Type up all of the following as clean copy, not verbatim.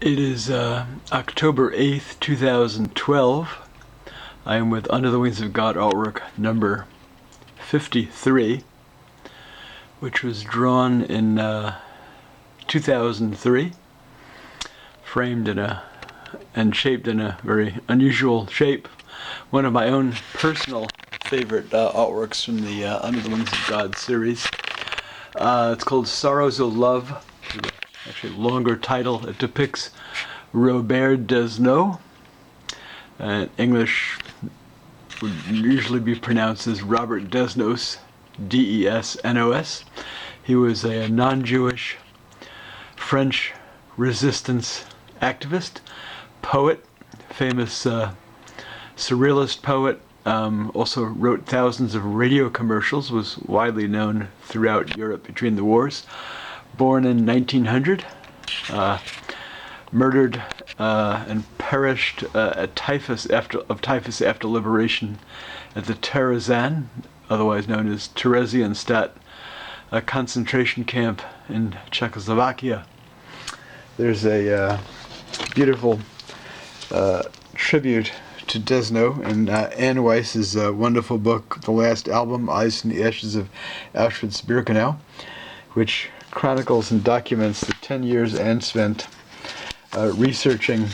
It is October 8th, 2012. I am with Under the Wings of God artwork number 53, which was drawn in 2003, framed and shaped in a very unusual shape. One of my own personal favorite artworks from the Under the Wings of God series. It's called Sorrows of Love. Actually, longer title. It depicts Robert Desnos. English would usually be pronounced as Robert Desnos, D-E-S-N-O-S. He was a non-Jewish French resistance activist, poet, famous Surrealist poet. Also wrote thousands of radio commercials, was widely known throughout Europe between the wars. Born in 1900, murdered and perished of typhus after liberation at the Terezin, otherwise known as Theresienstadt, a concentration camp in Czechoslovakia. There's a beautiful tribute to Desnos in Anne Weiss's wonderful book, The Last Album, Eyes in the Ashes of Auschwitz-Birkenau, which chronicles and documents the 10 years Anne spent researching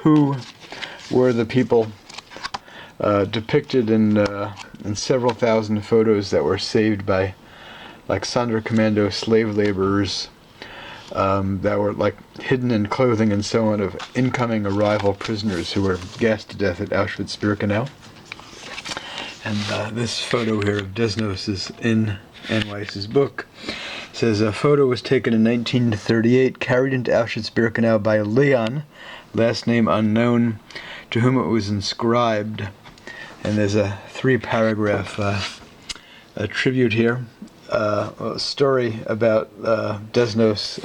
who were the people depicted in several thousand photos that were saved by like Sonderkommando slave laborers that were like hidden in clothing and so on of incoming arrival prisoners who were gassed to death at Auschwitz-Birkenau. And this photo here of Desnos is in Anne Weiss's book. It says a photo was taken in 1938, carried into Auschwitz-Birkenau by Leon, last name unknown, to whom it was inscribed. And there's a 3-paragraph a tribute here, a story about Desnos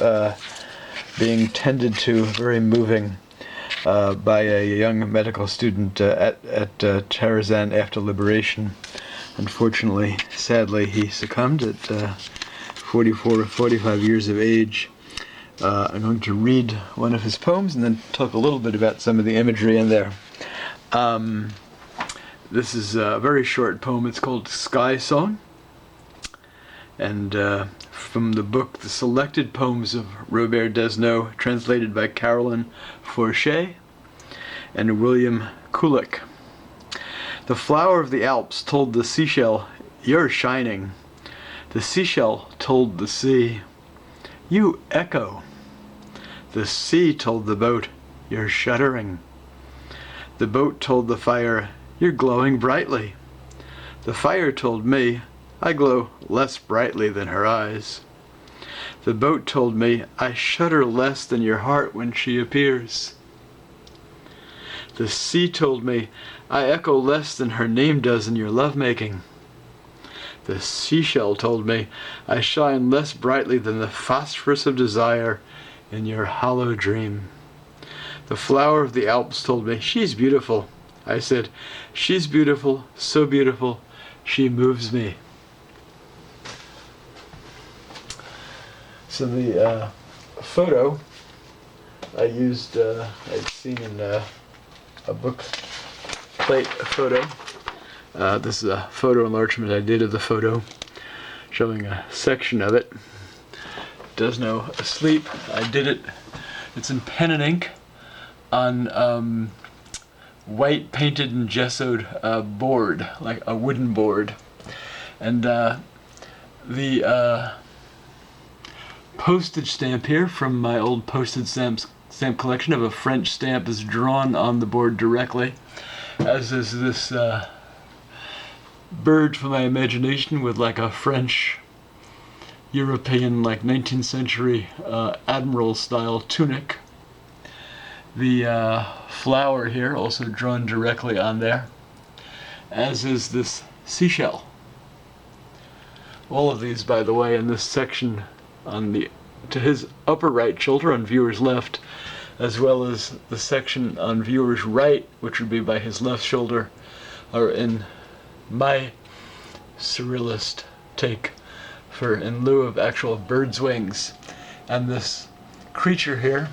being tended to, very moving, by a young medical student at Terezin after liberation. Unfortunately, sadly, he succumbed at 44 or 45 years of age. I'm going to read one of his poems and then talk a little bit about some of the imagery in there. This is a very short poem. It's called Sky Song. And from the book The Selected Poems of Robert Desnos, translated by Carolyn Forchet and William Kulik. The flower of the Alps told the seashell, "You're shining." The seashell told the sea, "You echo." The sea told the boat, "You're shuddering." The boat told the fire, "You're glowing brightly." The fire told me, "I glow less brightly than her eyes." The boat told me, "I shudder less than your heart when she appears." The sea told me, "I echo less than her name does in your lovemaking." The seashell told me, "I shine less brightly than the phosphorus of desire in your hollow dream." The flower of the Alps told me, "She's beautiful." I said, "She's beautiful, so beautiful, she moves me." So the photo I used, I'd seen in a book plate photo. This is a photo enlargement I did of the photo, showing a section of it. Desnos asleep. I did it. It's in pen and ink on white painted and gessoed board, like a wooden board. And the postage stamp here from my old postage stamp collection of a French stamp is drawn on the board directly, as is this bird from my imagination with like a French European, like 19th century admiral style tunic. The flower here also drawn directly on there, as is this seashell. All of these, by the way, in this section to his upper right shoulder on viewer's left, as well as the section on viewer's right, which would be by his left shoulder, are in my Surrealist take for in lieu of actual bird's wings. And this creature here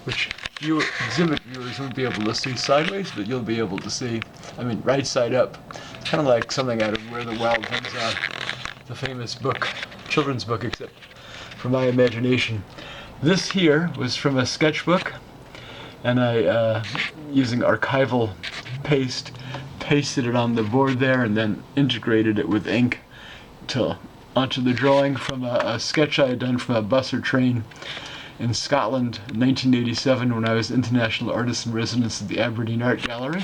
which you exhibit viewers won't be able to see sideways, but you'll be able to see, right side up. It's kind of like something out of Where the Wild Things Are, the famous book, children's book, except for my imagination. This here was from a sketchbook, and I, using archival paste, pasted it on the board there and then integrated it with ink onto the drawing from a sketch I had done from a bus or train in Scotland in 1987 when I was International Artist in Residence at the Aberdeen Art Gallery.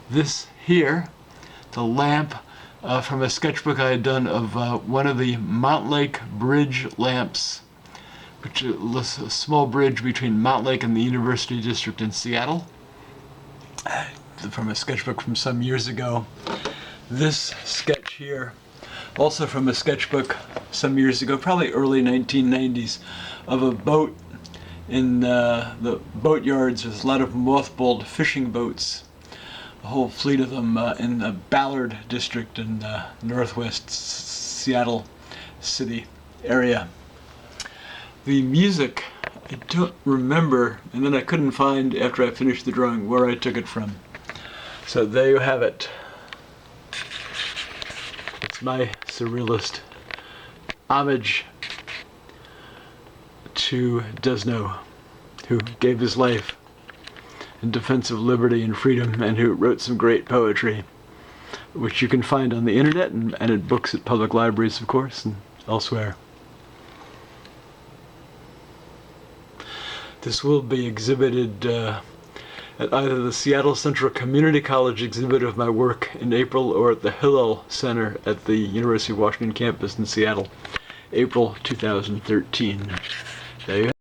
This here, the lamp from a sketchbook I had done of one of the Montlake Bridge lamps, which is a small bridge between Montlake and the University District in Seattle, from a sketchbook from some years ago. This sketch here, also from a sketchbook some years ago, probably early 1990s, of a boat in the boat yards. There's a lot of mothballed fishing boats, a whole fleet of them in the Ballard district in northwest Seattle city area. The music, I don't remember, and then I couldn't find, after I finished the drawing, where I took it from. So there you have it. It's my surrealist homage to Desnos, who gave his life in defense of liberty and freedom, and who wrote some great poetry, which you can find on the internet and in books at public libraries, of course, and elsewhere. This will be exhibited at either the Seattle Central Community College exhibit of my work in April or at the Hillel Center at the University of Washington campus in Seattle, April 2013. There you